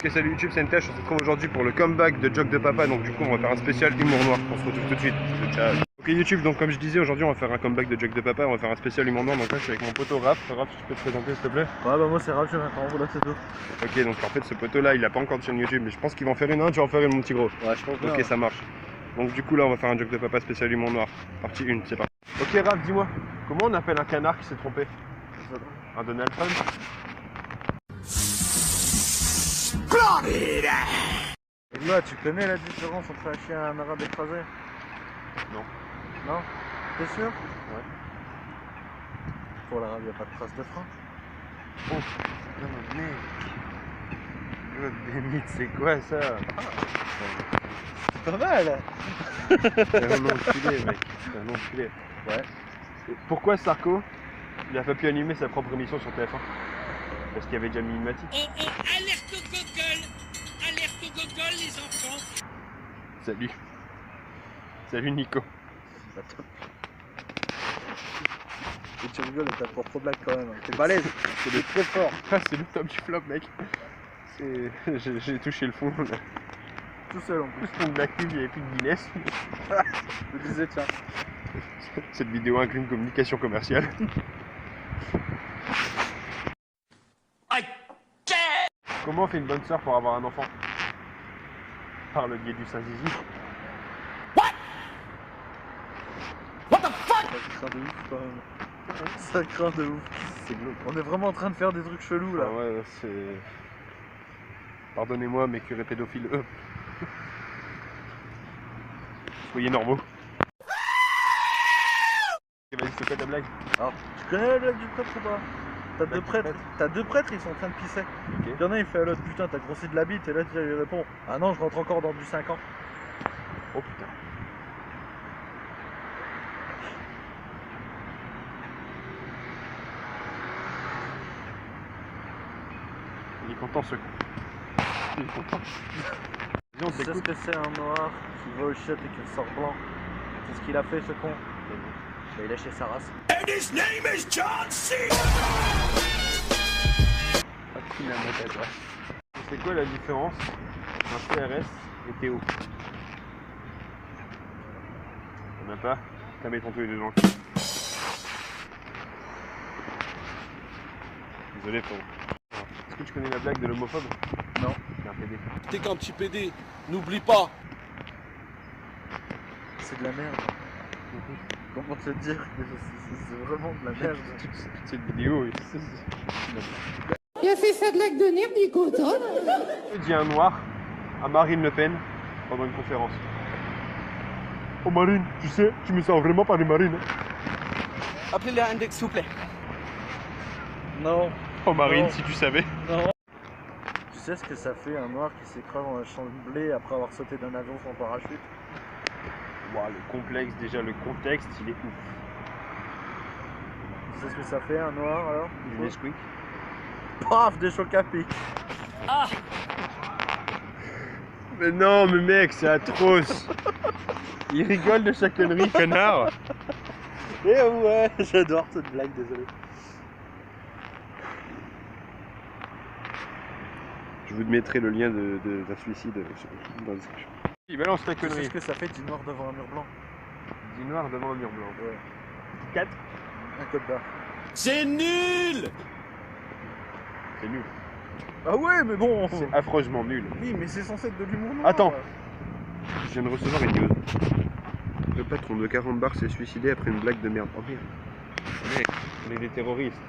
Ok, salut YouTube, c'est NTH, on se retrouve aujourd'hui pour le comeback de Joke de Papa, donc du coup on va faire un spécial humour noir, on se retrouve tout de suite. Ciao. Ok YouTube, donc comme je disais, aujourd'hui on va faire un comeback de Joke de Papa, on va faire un spécial humour noir, donc là je suis avec mon poteau Raph. Raph, tu peux te présenter s'il te plaît? Ouais bah moi c'est Raph, je viens d'apprendre, là c'est tout. Ok, donc en fait ce poteau là il a pas encore de chaîne YouTube, mais je pense qu'il va en faire une, tu vas en faire une mon petit gros. Ouais, je pense bien. Ok, ça marche. Donc du coup là on va faire un Joke de Papa spécial humour noir, partie 1, c'est parti. Ok Raph, dis-moi, comment on appelle un canard qui s'est trompé? Un Donald Trump? Et là, tu connais la différence entre un chien et un arabe écrasé? Non. Non? T'es sûr? Ouais. Pour l'arabe, il n'y a pas de trace de frein. Oh putain mec, God damn it, c'est quoi ça? C'est pas mal! C'est un enculé mec, c'est un enculé. Ouais. Et pourquoi Sarko, il a pas pu animer sa propre émission sur TF1? Parce qu'il y avait déjà Mimimati. Oh oh, alerte au gogol! Alerte au gogol les enfants! Salut. Salut Nico. Attends. Et tu rigoles et t'as propre blague quand même. T'es balèze. C'est le très fort. Ah, c'est le top du flop mec. J'ai touché le fond. Là. Tout seul en plus. Le fond de la cuve, il n'y avait plus de Guinness. Je me disais tiens. Cette vidéo inclut une communication commerciale. Comment on fait une bonne sœur pour avoir un enfant? Par le biais du Saint-Zizi. Ça craint de ouf quand même. Ça craint de ouf. C'est glauque. On est vraiment en train de faire des trucs chelous là. Ah ouais, c'est... Pardonnez-moi mes curés pédophiles, Soyez normaux. Ok, vas-y, c'est quoi ta blague? Alors, tu connais la blague du prêtre ou pas? T'as deux prêtres, ils sont en train de pisser. Ok. Il y en a, il fait à l'autre, putain, t'as grossi de la bite, et là tu lui réponds, ah non, je rentre encore dans du 5 ans. Oh putain. Il est content ce con. Il est content. Vas-y, on Tu sais ce t'écoute. que c'est un noir qui va au chiottes et qui ressort blanc? C'est ce qu'il a fait ce con. Il a lâché sa race. And his name is John C. Ah, qui l'a mis à toi. C'est quoi la différence entre un CRS et Théo? T'en as pas? T'as mis ton tous les deux dans le cul. Désolé frérot. Est-ce que tu connais la blague de l'homophobe? Non. C'est un PD. T'es qu'un petit PD, n'oublie pas. C'est de la merde. Comment te dire que c'est vraiment de la merde? Toute cette vidéo, Il a fait ça de lac de nerfs, Nico, toi. il dit un noir à Marine Le Pen pendant une conférence. Oh Marine, tu sais, tu me sens vraiment par les marines. Appelez les index s'il vous plaît. Non. Oh Marine, Non. si tu savais. Non. Tu sais ce que ça fait un noir qui s'écrase dans un champ de blé après avoir sauté d'un avion sans parachute? Wow, le complexe, déjà le contexte, il est ouf. Tu sais ce que ça fait un noir alors? Du Nesquik. Paf, des chocs à pic. Mais non, mais mec, c'est atroce. Il rigole de sa connerie, connard. Eh ouais, j'adore cette blague, désolé. Je vous mettrai le lien d'un suicide dans la description. Il balance ta Tu sais connerie. ce que ça fait du noir devant un mur blanc? Du noir devant un mur blanc. Ouais. 4. Un code barre. C'est nul. C'est nul. Ah ouais, mais bon. C'est affreusement nul. Oui, mais c'est censé être de l'humour noir. Attends. Je viens de recevoir une news. Le patron de 40 bars s'est suicidé après une blague de merde. Oh merde. Mec, on est des terroristes.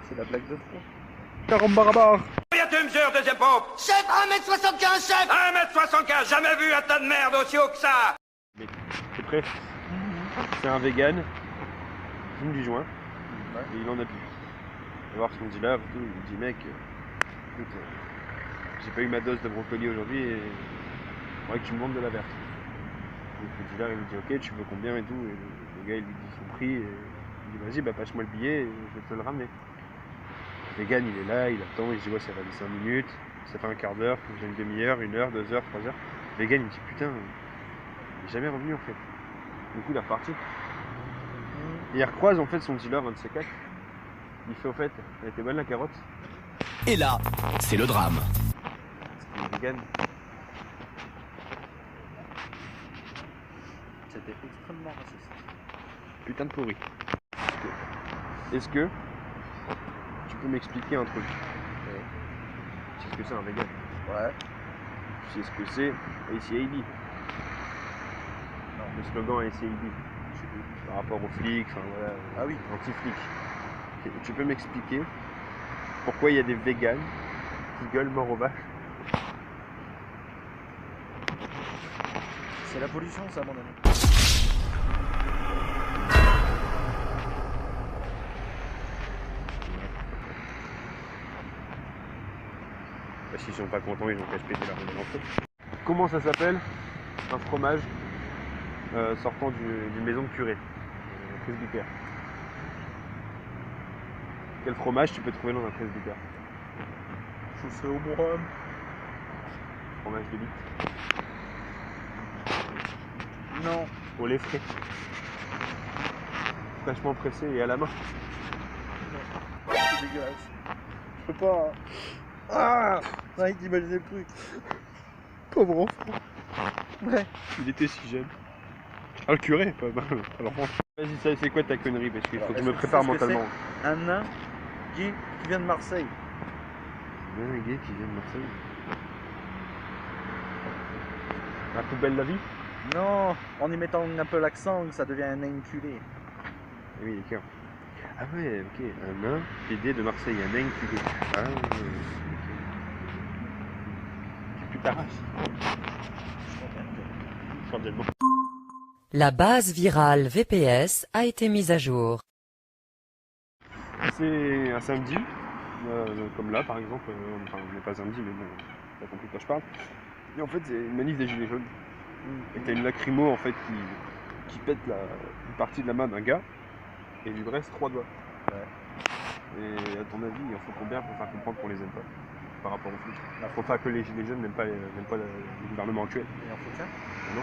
C'est la blague de trop. 40 bars à bar. Combien tu mesures, deuxième pompe? Chef, 1m75, chef. 1m75, jamais vu un tas de merde aussi haut que ça! Mais t'es prêt? C'est un vegan. Il fume du joint. Ouais. Et il en a plus. Il va voir son dealer et tout. Il lui dit mec, écoute, j'ai pas eu ma dose de brocoli aujourd'hui et faudrait que tu me vendes de la verte. Donc le dealer il lui dit ok, tu veux combien et tout. Et le gars il lui dit son prix et il dit vas-y bah passe-moi le billet et je vais te le ramener. Le vegan il est là, il attend, il se dit ouais ça va aller 5 minutes, ça fait un quart d'heure, j'ai une demi-heure, 1 heure, 2 heures, 3 heures. Le vegan il me dit putain, il est jamais revenu en fait. Du coup il est reparti. Et il recroise en fait son dealer, un de ses quatre. Il fait au fait, elle était bonne la carotte. Et là, c'est le drame. vegan. C'était extrêmement raciste. Putain de pourri. Est-ce que tu peux m'expliquer un truc? Ouais. Tu sais ce que c'est un vegan? Ouais. Tu sais ce que c'est ACAB? Non. Le slogan ACAB. Par rapport aux flics, enfin voilà. Ah oui. Anti-flics. Ok, tu peux m'expliquer pourquoi il y a des végans qui gueulent mort aux vaches? C'est la pollution, ça, mon ami. Bah, s'ils sont pas contents, ils ont qu'à se péter leur gueule entre eux. Comment ça s'appelle un fromage sortant d'une maison de curé, presbytère? Quel fromage tu peux trouver dans un presbytère? Je serai au Morum. Fromage de bite. Non. Au lait frais. Fraîchement pressé et à la main. C'est dégueulasse. Je peux pas. Hein. Ah, rien qu'imaginer le truc. Pauvre enfant. Ouais. Il était si jeune. Ah, le curé, pas l'enfant. Vas-y, ça, c'est quoi ta connerie? Parce qu'il faut que je me prépare mentalement. Un nain qui vient de Marseille. Un gay qui vient de Marseille. La poubelle la vie? Non, en y mettant un peu l'accent, ça devient un nain culé. Ah oui, d'accord. Ah ouais, ok. Un nain PD de Marseille, un nain culé. Ah ouais, ok. Tu t'arraches. Cordialement. La base virale VPS a été mise à jour. C'est un samedi, comme là par exemple, enfin n'est pas samedi mais bon, t'as compris de quoi je parle. Et en fait c'est une manif des gilets jaunes. Et t'as une lacrymo en fait qui pète une partie de la main d'un gars et il lui reste 3 doigts. Ouais. Et à ton avis il en faut combien pour faire comprendre qu'on les aime pas par rapport aux flics? Il faut pas que les gilets jaunes n'aiment pas le gouvernement actuel. Et en soutien? Non.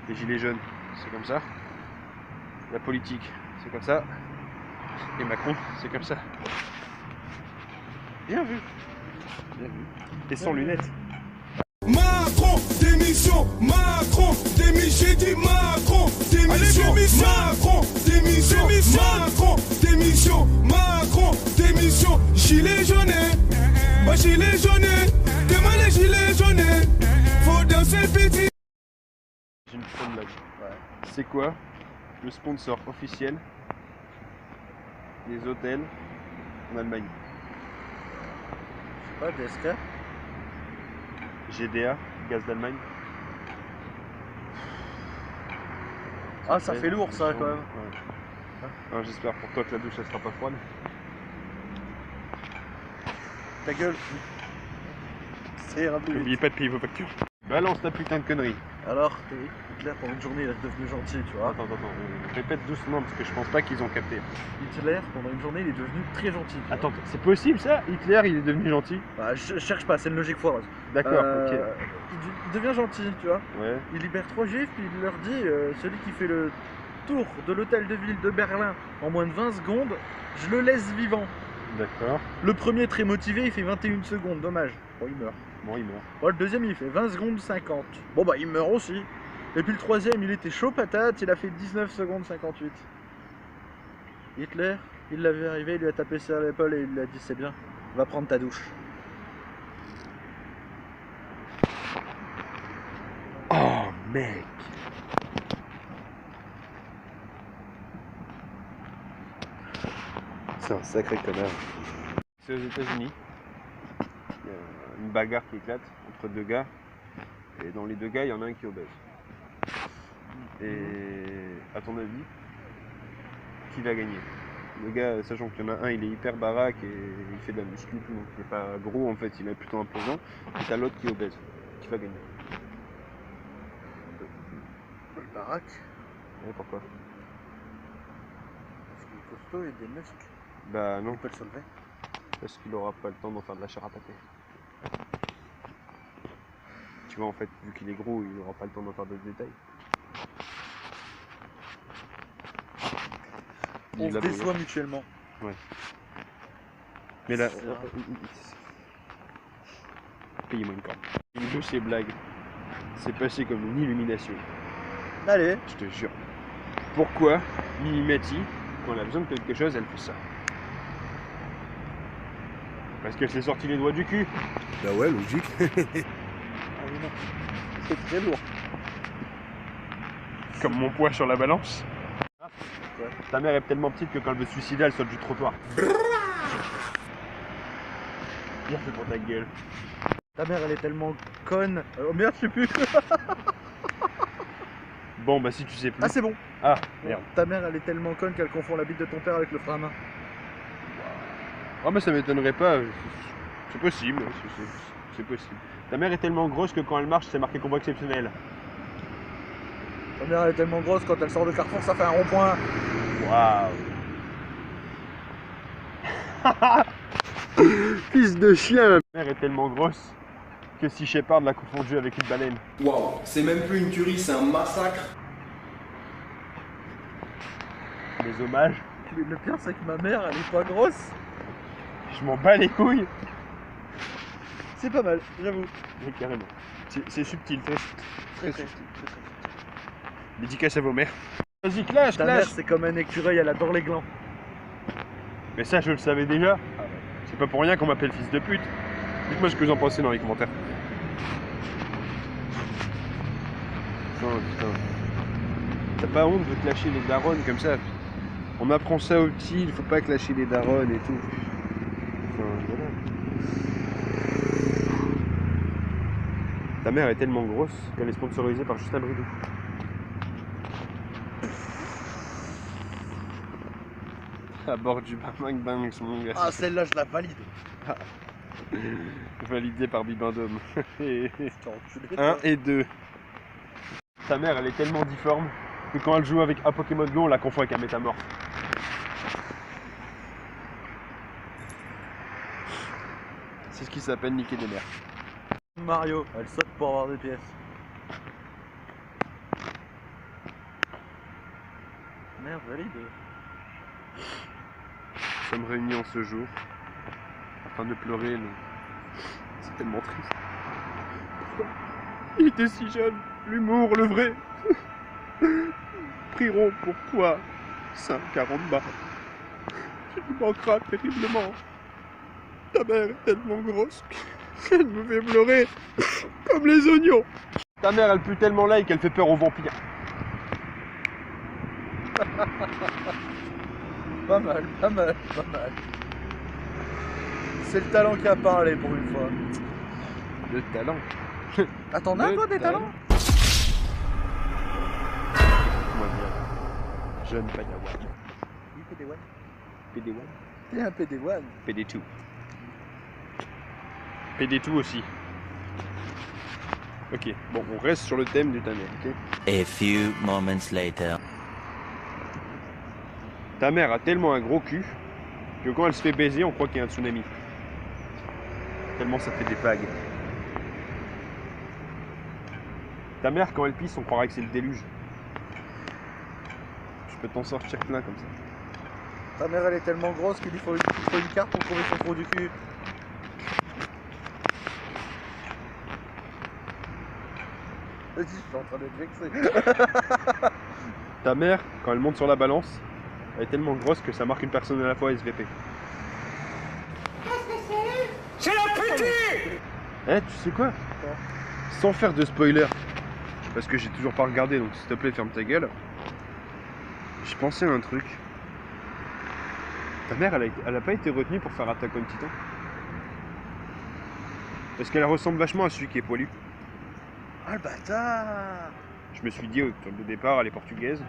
Les gilets jaunes, c'est comme ça. La politique, c'est comme ça. Et Macron, c'est comme ça. Bien vu. Bien vu. Et sans lunettes. Macron, démission, Macron, démission, j'ai dit Macron, démission, Macron, démission, Macron, démission, Macron, démission, gilet jaune, bah gilet jaune, demain les gilets jaunes, faut danser petit. J'ai une petite blague. Ouais. C'est quoi le sponsor officiel des hôtels en Allemagne? Je sais pas, DSK? GDA, Gaz d'Allemagne. Ah, ça fait lourd ça quand même. Ouais. Alors, j'espère pour toi que la douche elle sera pas froide. Ta gueule. C'est un peu. N'oubliez pas de payer vos factures. Balance ta putain de connerie. Alors, Hitler pendant une journée il est devenu gentil, tu vois. Attends, répète doucement parce que je pense pas qu'ils ont capté. Hitler pendant une journée il est devenu très gentil. Tu Attends, c'est possible ça? Hitler il est devenu gentil? vois. Bah, je cherche pas, c'est une logique foireuse. D'accord, ok. Il devient gentil, tu vois. Ouais. Il libère 3 juifs, puis il leur dit celui qui fait le tour de l'hôtel de ville de Berlin en moins de 20 secondes, je le laisse vivant. D'accord. Le premier très motivé, il fait 21 secondes, dommage. Bon, il meurt. Bon, il meurt. Bon, le deuxième, il fait 20 secondes 50. Bon, bah, il meurt aussi. Et puis le troisième, il était chaud patate, il a fait 19 secondes 58. Hitler, il l'a vu arriver, il lui a tapé sur l'épaule et il lui a dit c'est bien, va prendre ta douche. Oh mec. C'est un sacré connard. C'est aux États-Unis. Il y a une bagarre qui éclate entre deux gars. Et dans les deux gars, il y en a un qui est obèse. Et à ton avis, qui va gagner? Le gars, sachant qu'il y en a un, il est hyper baraque et il fait de la muscu, tout, donc il n'est pas gros en fait, il est plutôt imposant. Et t'as l'autre qui est obèse. Qui va gagner? Le baraque, Ouais, pourquoi? parce qu'il est costaud et des muscles. Bah non, Il peut le soulever. parce qu'il aura pas le temps d'en faire de la chair à pâté. Tu vois, en fait, vu qu'il est gros, il aura pas le temps d'en faire de détails. On se déçoit mutuellement. Mais là, payer moins de cordes. Une de ces blagues, c'est passé comme une illumination. Allez. Je te jure. Pourquoi Mimimati, quand elle a besoin de quelque chose, elle fait ça? Parce qu'elle s'est sorti les doigts du cul. Bah ouais, logique. Ah oui, non. C'est très lourd. Comme mon poids sur la balance. Ta mère est tellement petite que quand elle veut se suicider, elle saute du trottoir. Bien fait pour ta gueule. Ta mère, elle est tellement conne. Oh merde, je sais plus. Bon, bah si tu sais plus. Ah, c'est bon. Ah, merde. Ta mère, elle est tellement conne qu'elle confond la bite de ton père avec le frein à main. Ah, mais ça m'étonnerait pas. C'est possible. C'est possible. Ta mère est tellement grosse que quand elle marche, c'est marqué combat exceptionnel. Ta mère, elle est tellement grosse, quand elle sort de Carrefour, ça fait un rond-point. Waouh. Fils de chien. Ta mère est tellement grosse que si Shepard l'a confondue avec une baleine. Waouh, c'est même plus une tuerie, c'est un massacre. Les hommages. Mais le pire, c'est que ma mère, elle est pas grosse. Je m'en bats les couilles. C'est pas mal, j'avoue. Mais carrément. C'est subtil, très Très subtil. très. Dédicace à vos mères. Vas-y, clash, Ta mère, clash. c'est comme un écureuil, elle adore les glands. Mais ça, je le savais déjà. C'est pas pour rien qu'on m'appelle fils de pute. Dites-moi ce que vous en pensez dans les commentaires. Oh putain. T'as pas honte de clasher les darons comme ça? On apprend ça au petit, il faut pas clasher les darons et tout. Enfin, voilà. Ta mère est tellement grosse qu'elle est sponsorisée par Justin Bridou. À bord du Bang Bang, mon gars. Ah, celle-là, je la valide. Validé par Bibendum. Putain, enculé, 1 toi. et 2. Ta mère, elle est tellement difforme que quand elle joue avec un Pokémon Go, on la confond avec un métamorphe. C'est ce qui s'appelle niquer des mères. Mario, elle saute pour avoir des pièces. Merde, valide. Nous sommes réunis en ce jour afin de pleurer. C'est tellement triste. Il était si jeune, l'humour, le vrai. Prierons pour toi, Saint Caramba. Tu nous manqueras terriblement. Ta mère est tellement grosse qu'elle me fait pleurer comme les oignons. Ta mère, elle pue tellement l'ail qu'elle fait peur aux vampires. Pas mal, pas mal, pas mal. C'est le talent qui a parlé pour une fois. Le talent. Ah, t'en as toi des talents? Comment dire? Jeune Padawan. Oui, PD1. PD1. T'es un PD1. PD2. PD2 aussi. Ok, bon, on reste sur le thème du ta mère, ok? A few moments later. Ta mère a tellement un gros cul que quand elle se fait baiser, on croit qu'il y a un tsunami. Tellement ça fait des vagues. Ta mère, quand elle pisse, on croirait que c'est le déluge. Je peux t'en sortir plein comme ça. Ta mère, elle est tellement grosse qu'il lui faut une carte pour trouver son trou du cul. Vas-y, je suis en train d'être vexé. Ta mère, quand elle monte sur la balance, elle est tellement grosse que ça marque une personne à la fois SVP. C'est la pitié! Eh, tu sais quoi? Sans faire de spoiler, parce que j'ai toujours pas regardé, donc s'il te plaît, ferme ta gueule. J'ai pensé à un truc. Ta mère, elle a pas été retenue pour faire Attack on Titan? Parce qu'elle ressemble vachement à celui qui est poilu. Ah, le bâtard! Je me suis dit, au tour de départ, elle est portugaise.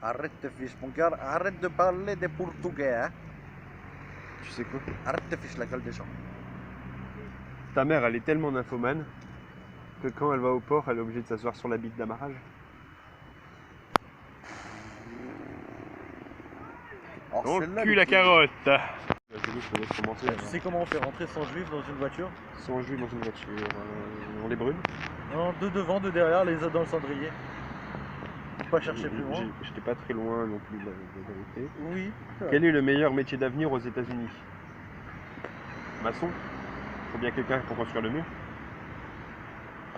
Arrête de fiche, mon gars, arrête de parler des portugais, hein. Tu sais quoi? Arrête de fiche la gueule des gens. Ta mère, elle est tellement nymphomane que quand elle va au port, elle est obligée de s'asseoir sur la bite d'amarrage. Alors, On celle-là, cul le la coup- carotte! Je te laisse commencer. Tu sais comment on fait rentrer 100 juifs dans une voiture? Sans jus dans une voiture, on les brûle. Non, deux devant, deux derrière, les autres dans le cendrier. pas chercher plus loin. J'étais pas très loin non plus de la vérité. Oui. Quel est le meilleur métier d'avenir aux États-Unis? Maçon? Faut bien quelqu'un pour construire le mur.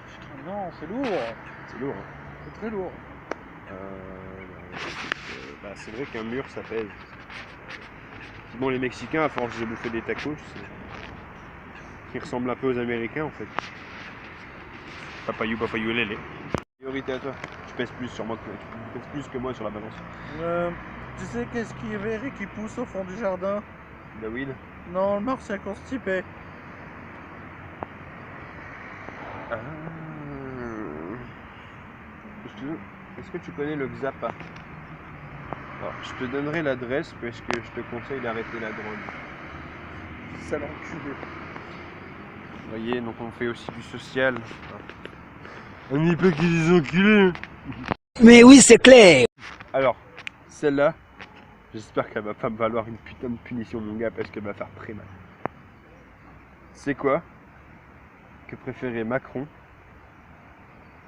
Putain, non, c'est lourd. C'est lourd. Hein. C'est très lourd. C'est vrai qu'un mur ça pèse. Bon, les Mexicains, à force de bouffer des tacos, qui ressemblent un peu aux Américains en fait. Papayou, lélé. Priorité à toi. Tu pèses plus sur moi que tu pèses plus que moi sur la balance. Tu sais qu'est-ce qui est vert et qui pousse au fond du jardin? La weed. Non, le martien constipé. Est-ce que tu connais le Xapa? Alors, je te donnerai l'adresse parce que je te conseille d'arrêter la drogue. Ça l'enculé. Vous voyez, donc on fait aussi du social. On n'est pas que des enculés. Mais oui, c'est clair. Alors, celle-là, j'espère qu'elle va pas me valoir une putain de punition, mon gars, parce qu'elle va faire très mal. C'est quoi que préférait Macron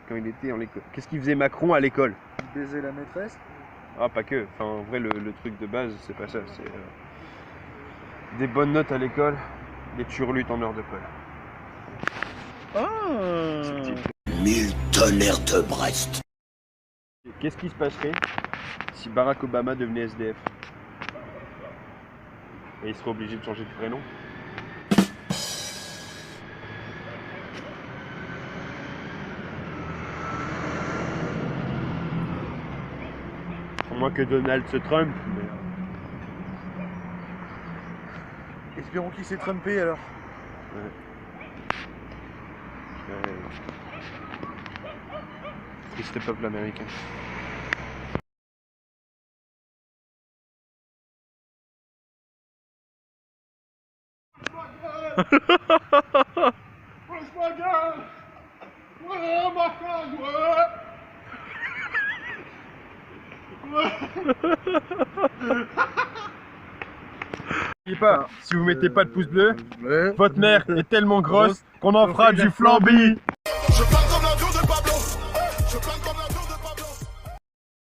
quand il était en école? Qu'est-ce qu'il faisait Macron à l'école? Baiser la maîtresse? Ah, pas que. Enfin, en vrai, le truc de base, c'est pas ça. C'est des bonnes notes à l'école, des turlutes en heure de colle. Ah. 1000 tonnerres de Brest. Qu'est-ce qui se passerait si Barack Obama devenait SDF? Et il serait obligé de changer de prénom? À moins que Donald se trompe. Espérons qu'il s'est trompé alors. Ouais. Triste peuple américain. N'oubliez pas, si vous mettez pas de pouce bleu, votre mère est tellement grosse qu'on en fera du flambi.